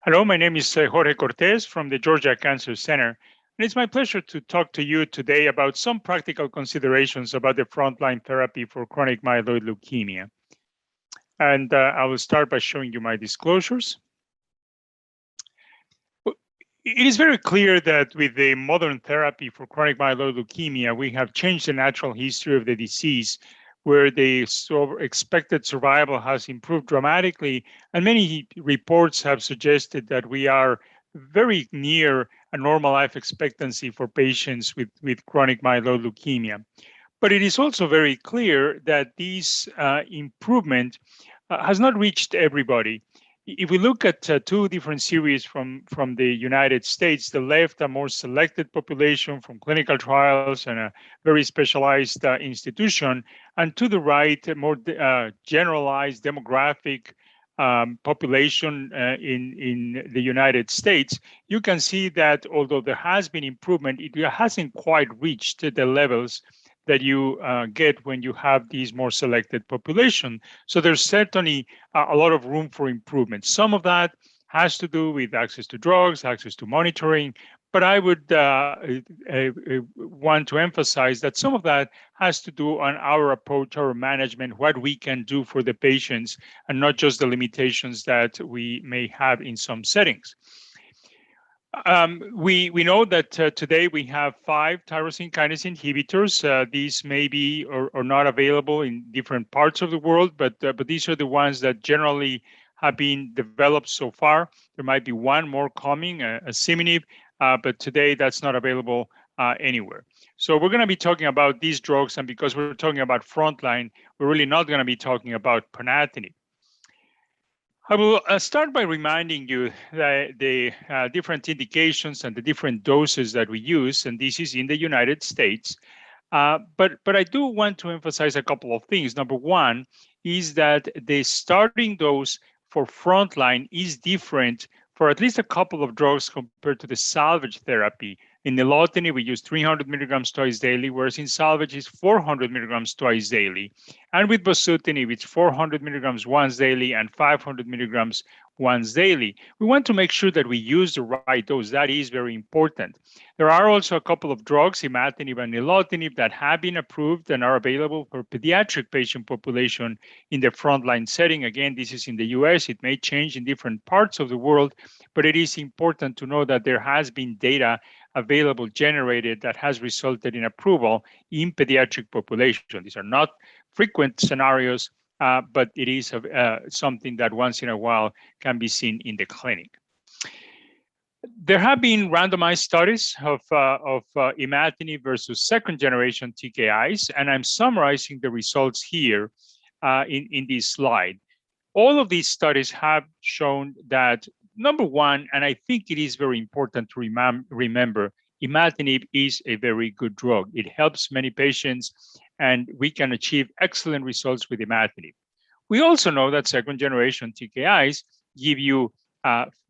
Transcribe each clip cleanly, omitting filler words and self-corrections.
Hello, my name is Jorge Cortez from the Georgia Cancer Center. And it's my pleasure to talk to you today about some practical considerations about the frontline therapy for chronic myeloid leukemia. And I will start by showing you my disclosures. It is very clear that with the modern therapy for chronic myeloid leukemia, we have changed the natural history of the disease, where the expected survival has improved dramatically. And many reports have suggested that we are very near a normal life expectancy for patients with chronic myeloid leukemia. But it is also very clear that this improvement has not reached everybody. If we look at two different series from the United States, the left, a more selected population from clinical trials and a very specialized institution, and to the right, a more generalized demographic population in the United States, you can see that although there has been improvement, it hasn't quite reached the levels that you get when you have these more selected population. So there's certainly a lot of room for improvement. Some of that has to do with access to drugs, access to monitoring, but I would want to emphasize that some of that has to do on our approach, our management, what we can do for the patients, and not just the limitations that we may have in some settings. We know that today we have 5 tyrosine kinase inhibitors. These may be or not available in different parts of the world, but these are the ones that generally have been developed so far. There might be one more coming, asciminib, but today that's not available anywhere. So we're going to be talking about these drugs, and because we're talking about frontline, we're really not going to be talking about ponatinib. I will start by reminding you that the different indications and the different doses that we use, and this is in the United States. But I do want to emphasize a couple of things. Number one is that the starting dose for frontline is different for at least a couple of drugs compared to the salvage therapy. In nilotinib, we use 300 milligrams twice daily, whereas in salvage is 400 milligrams twice daily. And with bosutinib, it's 400 milligrams once daily and 500 milligrams once daily. We want to make sure that we use the right dose. That is very important. There are also a couple of drugs, imatinib and nilotinib, that have been approved and are available for pediatric patient population in the frontline setting. Again, this is in the US. It may change in different parts of the world, but it is important to know that there has been data available generated that has resulted in approval in pediatric population. These are not frequent scenarios, but it is something that once in a while can be seen in the clinic. There have been randomized studies of imatinib versus second generation TKIs, and I'm summarizing the results here in this slide. All of these studies have shown that, number one, and I think it is very important to remember, imatinib is a very good drug. It helps many patients, and we can achieve excellent results with imatinib. We also know that second generation TKIs give you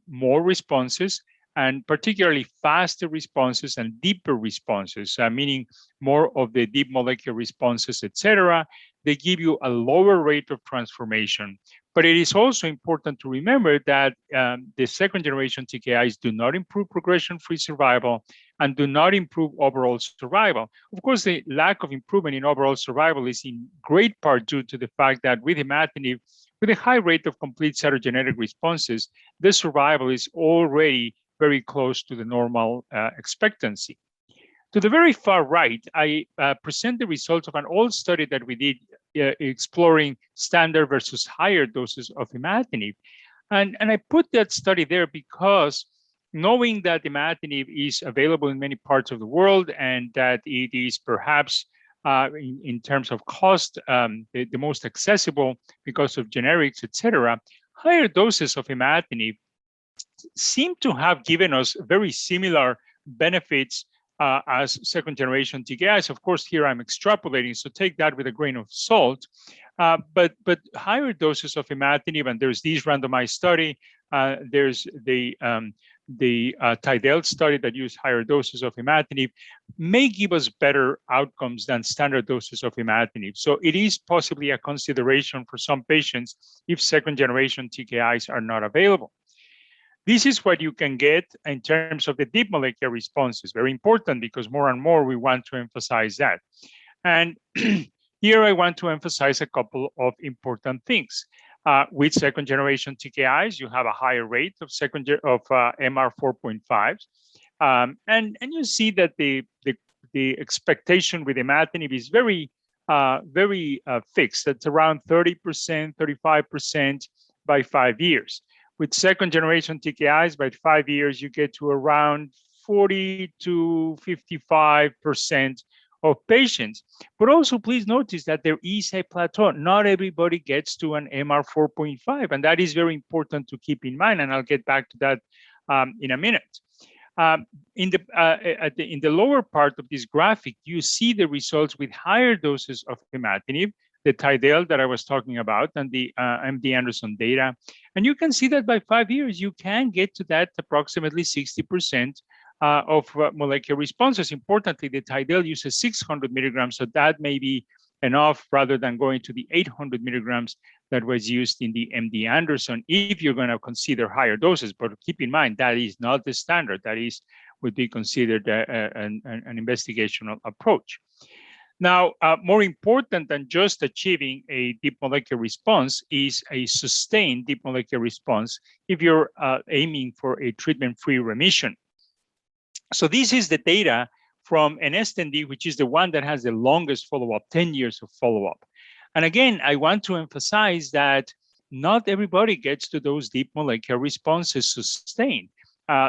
more responses, and particularly faster responses and deeper responses, meaning more of the deep molecular responses, etc. They give you a lower rate of transformation. But it is also important to remember that the second generation TKIs do not improve progression-free survival and do not improve overall survival. Of course, the lack of improvement in overall survival is in great part due to the fact that with imatinib, with a high rate of complete cytogenetic responses, the survival is already very close to the normal expectancy. To the very far right, I present the results of an old study that we did exploring standard versus higher doses of imatinib. And I put that study there because knowing that imatinib is available in many parts of the world and that it is perhaps in terms of cost, the most accessible because of generics, etc., higher doses of imatinib seem to have given us very similar benefits as second generation TKIs. Of course, here I'm extrapolating, so take that with a grain of salt. But higher doses of imatinib, and there's this randomized study, there's the Tidell study that used higher doses of imatinib, may give us better outcomes than standard doses of imatinib. So it is possibly a consideration for some patients if second generation TKIs are not available. This is what you can get in terms of the deep molecular responses. Very important, because more and more we want to emphasize that. And here I want to emphasize a couple of important things. With second generation TKIs, you have a higher rate of MR 4.5s. And you see that the expectation with imatinib is very fixed. That's around 30%, 35% by 5 years. With second generation TKIs, by 5 years, you get to around 40 to 55% of patients. But also please notice that there is a plateau. Not everybody gets to an MR 4.5, and that is very important to keep in mind, and I'll get back to that in a minute. In the lower part of this graphic, you see the results with higher doses of imatinib, the TIDEL that I was talking about, and the MD Anderson data. And you can see that by 5 years, you can get to that approximately 60% of molecular responses. Importantly, the TIDEL uses 600 milligrams, so that may be enough rather than going to the 800 milligrams that was used in the MD Anderson if you're going to consider higher doses. But keep in mind, that is not the standard. That would be considered an investigational approach. Now, more important than just achieving a deep molecular response is a sustained deep molecular response if you're aiming for a treatment-free remission. So this is the data from NSTND, which is the one that has the longest follow-up, 10 years of follow-up. And again, I want to emphasize that not everybody gets to those deep molecular responses sustained.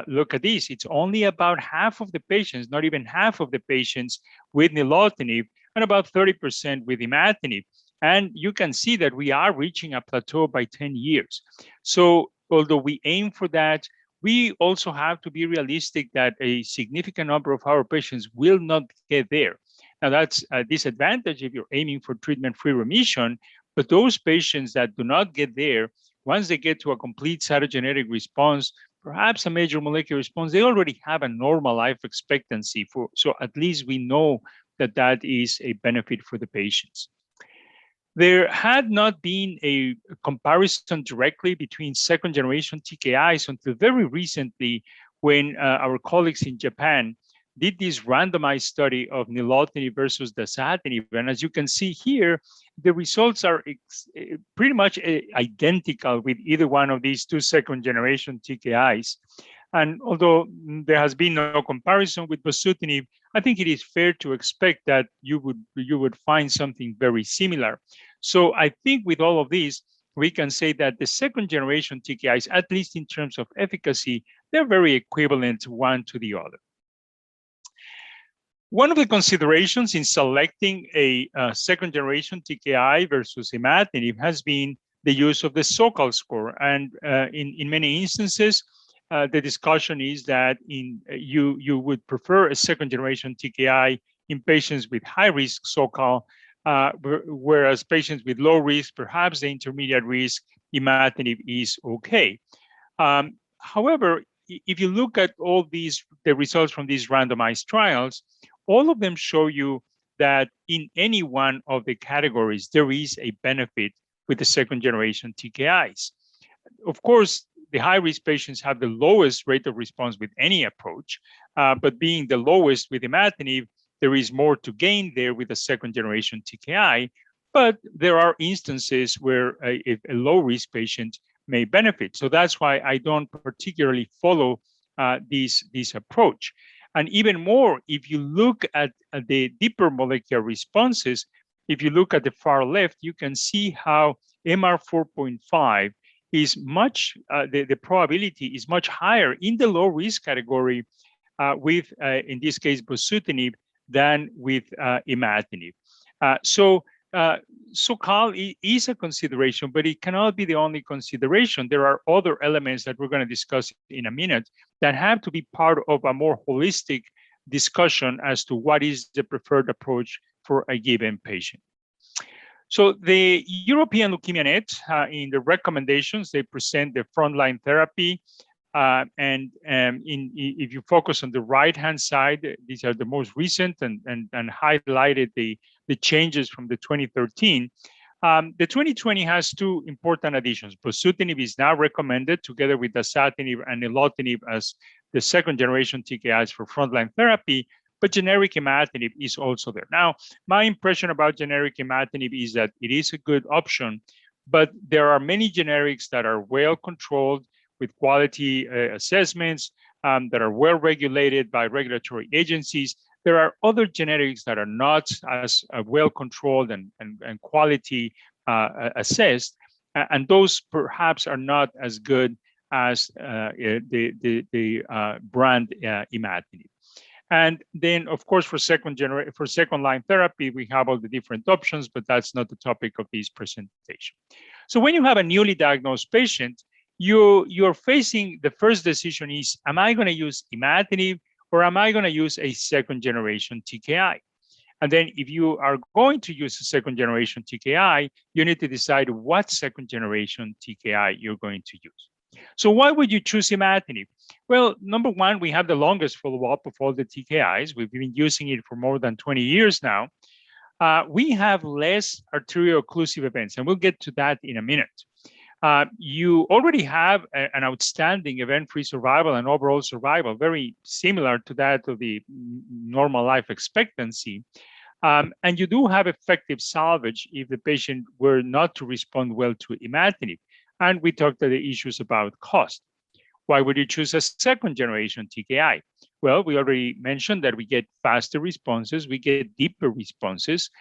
Look at this, it's only about half of the patients, not even half of the patients with nilotinib, and about 30% with imatinib. And you can see that we are reaching a plateau by 10 years. So although we aim for that, we also have to be realistic that a significant number of our patients will not get there. Now that's a disadvantage if you're aiming for treatment-free remission, but those patients that do not get there, once they get to a complete cytogenetic response, perhaps a major molecular response, they already have a normal life expectancy. So at least we know that that is a benefit for the patients. There had not been a comparison directly between second generation TKIs until very recently, when our colleagues in Japan did this randomized study of nilotinib versus dasatinib. And as you can see here, the results are pretty much identical with either one of these two second generation TKIs. And although there has been no comparison with bosutinib, I think it is fair to expect that you would find something very similar. So I think with all of this, we can say that the second generation TKIs, at least in terms of efficacy, they're very equivalent one to the other. One of the considerations in selecting a second generation TKI versus imatinib has been the use of the SOCAL score. And in many instances, the discussion is that you would prefer a second generation TKI in patients with high risk SOCAL, whereas patients with low risk, perhaps the intermediate risk, imatinib is okay. However, if you look at all the results from these randomized trials, all of them show you that in any one of the categories, there is a benefit with the second generation TKIs. Of course, the high-risk patients have the lowest rate of response with any approach, but being the lowest with imatinib, there is more to gain there with a second-generation TKI, but there are instances where a low-risk patient may benefit. So that's why I don't particularly follow this approach. And even more, if you look at the deeper molecular responses, if you look at the far left, you can see how MR 4.5 is much, the probability is much higher in the low risk category with, in this case, bosutinib than with imatinib. So SOCAL is a consideration, but it cannot be the only consideration. There are other elements that we're going to discuss in a minute that have to be part of a more holistic discussion as to what is the preferred approach for a given patient. So the European Leukemia Net, in the recommendations, they present the frontline therapy. If you focus on the right-hand side, these are the most recent and highlighted the changes from the 2013. The 2020 has two important additions. Bosutinib is now recommended together with dasatinib and nilotinib as the second generation TKIs for frontline therapy, but generic imatinib is also there. Now, my impression about generic imatinib is that it is a good option, but there are many generics that are well controlled with quality assessments, that are well regulated by regulatory agencies. There are other generics that are not as well controlled and quality assessed, and those perhaps are not as good as the brand imatinib. And then, of course, for second line therapy, we have all the different options, but that's not the topic of this presentation. So when you have a newly diagnosed patient, you're facing the first decision is, am I going to use imatinib or am I going to use a second generation TKI? And then if you are going to use a second generation TKI, you need to decide what second generation TKI you're going to use. So why would you choose imatinib? Well, number one, we have the longest follow-up of all the TKIs. We've been using it for more than 20 years now. We have less arterial occlusive events, and we'll get to that in a minute. You already have an outstanding event-free survival and overall survival, very similar to that of the normal life expectancy. And you do have effective salvage if the patient were not to respond well to imatinib. And we talked to the issues about cost. Why would you choose a second generation TKI? Well, we already mentioned that we get faster responses, we get deeper responses,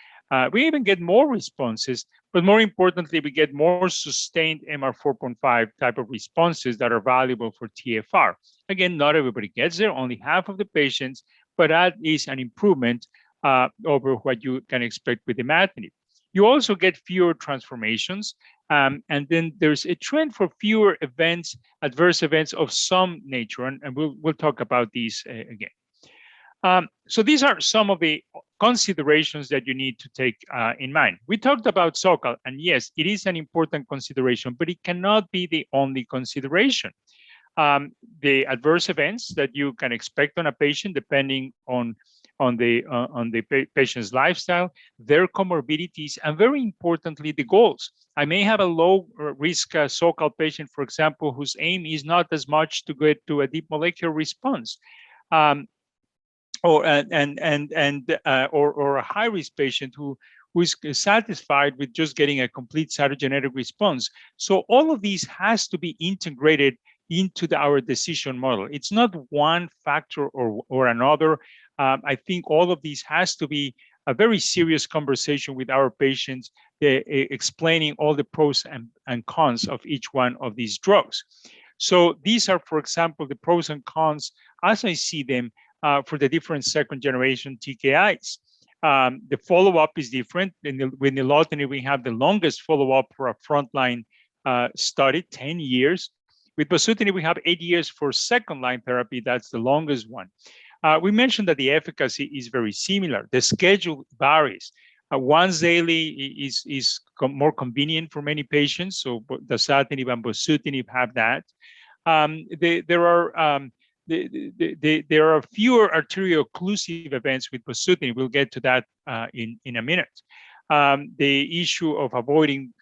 we even get more responses, but more importantly, we get more sustained MR4.5 type of responses that are valuable for TFR. Again, not everybody gets there, only half of the patients, but that is an improvement over what you can expect with imatinib. You also get fewer transformations, and then there's a trend for fewer events, adverse events of some nature, and we'll talk about these again. So these are some of the considerations that you need to take in mind. We talked about SOCAL, and yes, it is an important consideration, but it cannot be the only consideration. The adverse events that you can expect on a patient, depending on the patient's lifestyle, their comorbidities, and very importantly, the goals. I may have a low risk SOCAL patient, for example, whose aim is not as much to get to a deep molecular response, or a high risk patient who is satisfied with just getting a complete cytogenetic response. So all of these has to be integrated into our decision model. It's not one factor or another. I think all of these has to be a very serious conversation with our patients, explaining all the pros and cons of each one of these drugs. So these are, for example, the pros and cons as I see them for the different second generation TKIs. The follow-up is different. With nilotinib, we have the longest follow-up for a frontline study, 10 years. With bosutinib, we have 8 years for second-line therapy. That's the longest one. We mentioned that the efficacy is very similar. The schedule varies. Once daily is more convenient for many patients. So dasatinib and bosutinib have that. There are fewer arterial occlusive events with bosutinib. We'll get to that in a minute. The issue of avoiding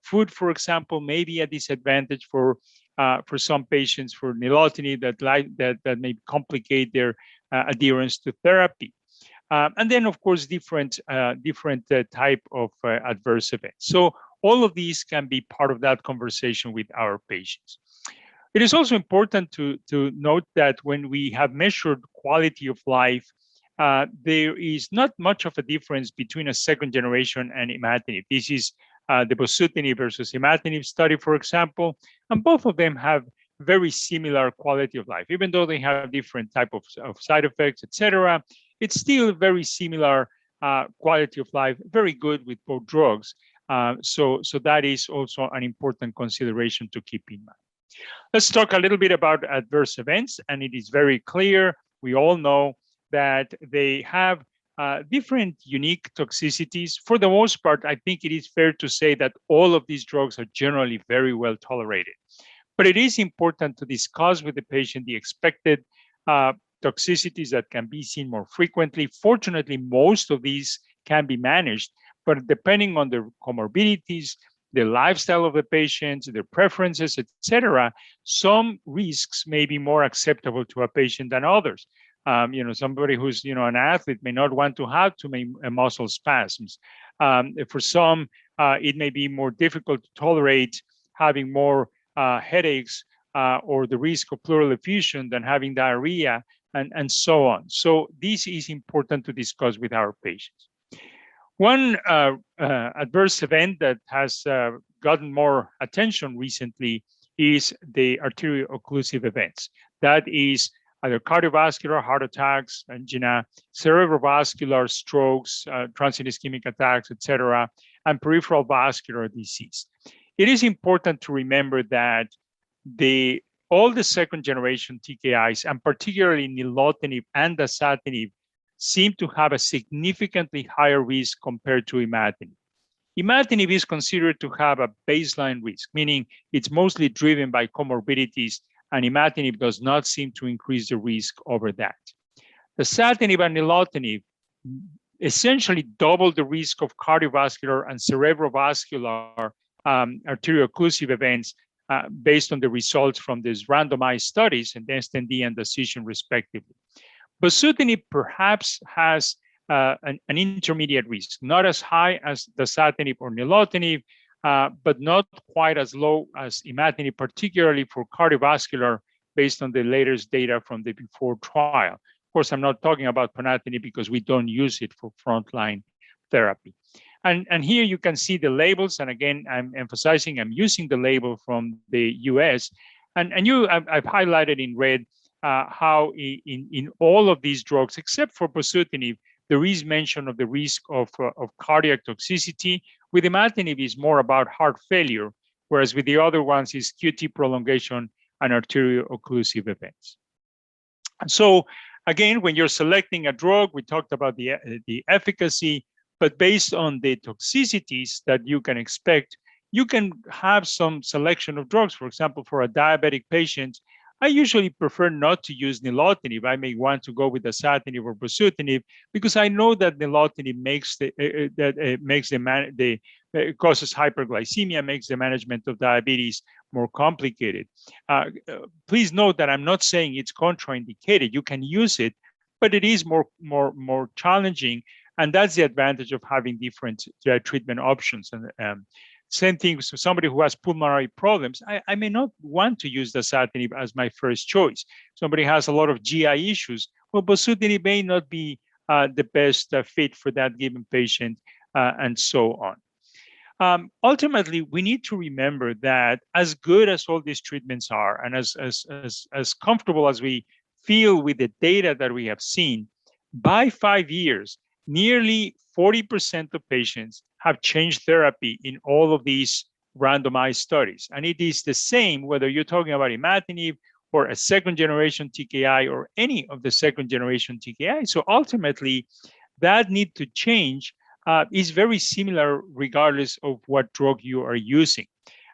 food, for example, may be a disadvantage for some patients. For nilotinib, that may complicate their adherence to therapy. And then, of course, different type of adverse events. So all of these can be part of that conversation with our patients. It is also important to note that when we have measured quality of life, there is not much of a difference between a second generation and imatinib. This is the bosutinib versus imatinib study, for example, and both of them have very similar quality of life. Even though they have different type of side effects, etc., it's still very similar quality of life, very good with both drugs. So that is also an important consideration to keep in mind. Let's talk a little bit about adverse events, and it is very clear. We all know that they have different unique toxicities. For the most part, I think it is fair to say that all of these drugs are generally very well tolerated. But it is important to discuss with the patient the expected toxicities that can be seen more frequently. Fortunately, most of these can be managed, But depending on the comorbidities, the lifestyle of the patients, their preferences, etc., some risks may be more acceptable to a patient than others. Somebody who's an athlete may not want to have too many muscle spasms. For some, it may be more difficult to tolerate having more headaches or the risk of pleural effusion than having diarrhea, and so on. So this is important to discuss with our patients. One adverse event that has gotten more attention recently is the arterio-occlusive events. That is either cardiovascular, heart attacks, angina, cerebrovascular strokes, transient ischemic attacks, etc., and peripheral vascular disease. It is important to remember that all the second-generation TKIs, and particularly nilotinib and dasatinib, seem to have a significantly higher risk compared to imatinib. Imatinib is considered to have a baseline risk, meaning it's mostly driven by comorbidities, and imatinib does not seem to increase the risk over that. Dasatinib and nilotinib essentially double the risk of cardiovascular and cerebrovascular arterio-occlusive events based on the results from these randomized studies in DESTINY and DECISION respectively. Bosutinib perhaps has an intermediate risk, not as high as dasatinib or nilotinib, but not quite as low as imatinib, particularly for cardiovascular, based on the latest data from the BEFORE trial. Of course, I'm not talking about ponatinib because we don't use it for frontline therapy. And here you can see the labels. And again, I'm emphasizing I'm using the label from the US. And I've highlighted in red how in all of these drugs, except for bosutinib, there is mention of the risk of cardiac toxicity. With imatinib, is more about heart failure, whereas with the other ones is QT prolongation and arterio-occlusive events. So again, when you're selecting a drug, we talked about the efficacy, but based on the toxicities that you can expect, you can have some selection of drugs. For example, for a diabetic patient, I usually prefer not to use nilotinib. I may want to go with dasatinib or bosutinib because I know that nilotinib causes hyperglycemia, makes the management of diabetes more complicated. Please note that I'm not saying it's contraindicated. You can use it, but it is more challenging, and that's the advantage of having different treatment options. And same thing with somebody who has pulmonary problems. I may not want to use dasatinib as my first choice. Somebody has a lot of GI issues. Well, bosutinib may not be the best fit for that given patient, and so on. Ultimately, we need to remember that as good as all these treatments are, and as comfortable as we feel with the data that we have seen, by 5 years, nearly 40% of patients have changed therapy in all of these randomized studies. And it is the same whether you're talking about imatinib or a second-generation TKI or any of the second-generation TKI. So ultimately, that need to change is very similar regardless of what drug you are using.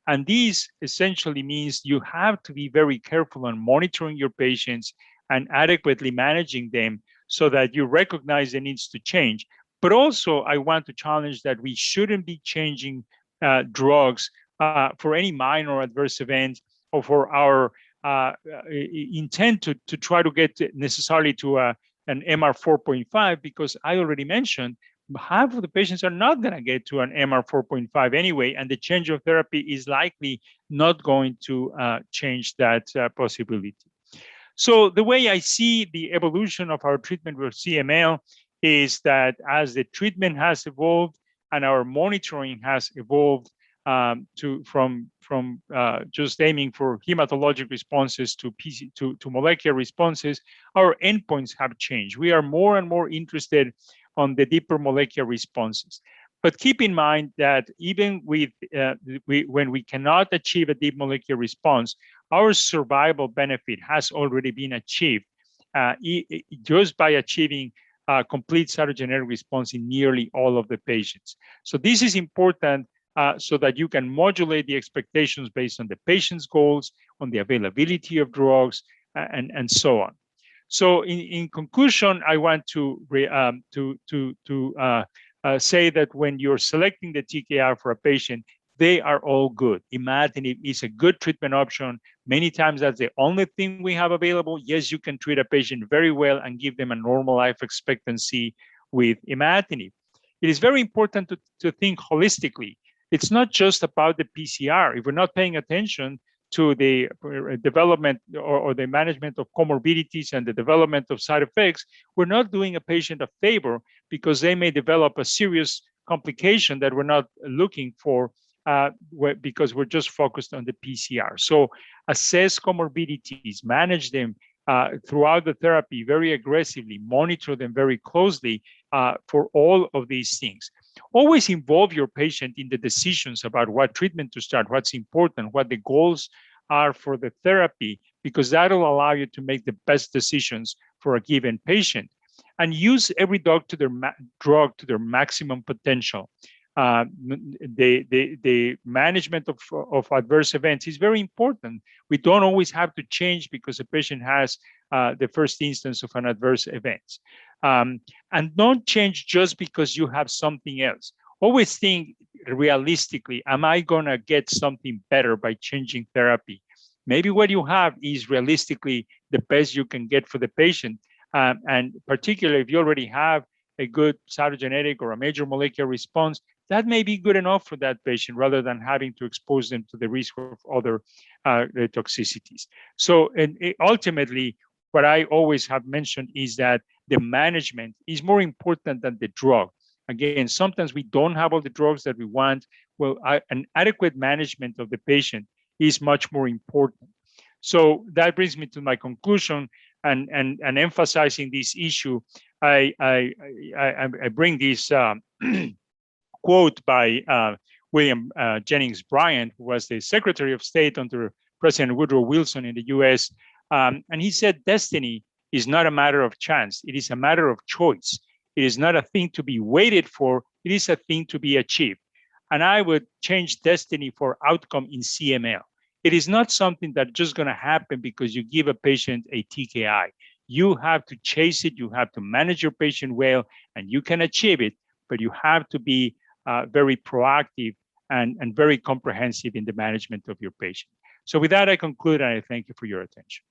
And this essentially means you have to be very careful on monitoring your patients and adequately managing them so that you recognize the needs to change. But also, I want to challenge that we shouldn't be changing drugs for any minor adverse event or for our intent to try to get necessarily to an MR 4.5, because I already mentioned half of the patients are not going to get to an MR 4.5 anyway, and the change of therapy is likely not going to change that possibility. So the way I see the evolution of our treatment with CML is that as the treatment has evolved and our monitoring has evolved from just aiming for hematologic responses to molecular responses, our endpoints have changed. We are more and more interested on the deeper molecular responses. But keep in mind that even with when we cannot achieve a deep molecular response, our survival benefit has already been achieved just by achieving a complete cytogenetic response in nearly all of the patients. So this is important so that you can modulate the expectations based on the patient's goals, on the availability of drugs, and so on. So in conclusion, I want to say that when you're selecting the TKI for a patient, they are all good. Imatinib is a good treatment option. Many times that's the only thing we have available. Yes, you can treat a patient very well and give them a normal life expectancy with imatinib. It is very important to think holistically. It's not just about the PCR. If we're not paying attention to the development or the management of comorbidities and the development of side effects, we're not doing a patient a favor because they may develop a serious complication that we're not looking for because we're just focused on the PCR. So assess comorbidities, manage them throughout the therapy very aggressively, monitor them very closely for all of these things. Always involve your patient in the decisions about what treatment to start, what's important, what the goals are for the therapy, because that'll allow you to make the best decisions for a given patient. And use every drug to their maximum potential. The management of adverse events is very important. We don't always have to change because a patient has the first instance of an adverse event. And don't change just because you have something else. Always think realistically, am I going to get something better by changing therapy? Maybe what you have is realistically the best you can get for the patient. And particularly if you already have a good cytogenetic or a major molecular response, that may be good enough for that patient rather than having to expose them to the risk of other toxicities. So and ultimately, what I always have mentioned is that the management is more important than the drug. Again, sometimes we don't have all the drugs that we want. Well, an adequate management of the patient is much more important. So that brings me to my conclusion, and emphasizing this issue. I bring this quote by William Jennings Bryan, who was the Secretary of State under President Woodrow Wilson in the U.S. And he said, "Destiny is not a matter of chance; it is a matter of choice. It is not a thing to be waited for; it is a thing to be achieved." And I would change destiny for outcome in CML. It is not something that's just going to happen because you give a patient a TKI. You have to chase it. You have to manage your patient well, and you can achieve it, but you have to be very proactive and very comprehensive in the management of your patient. So with that, I conclude, and I thank you for your attention.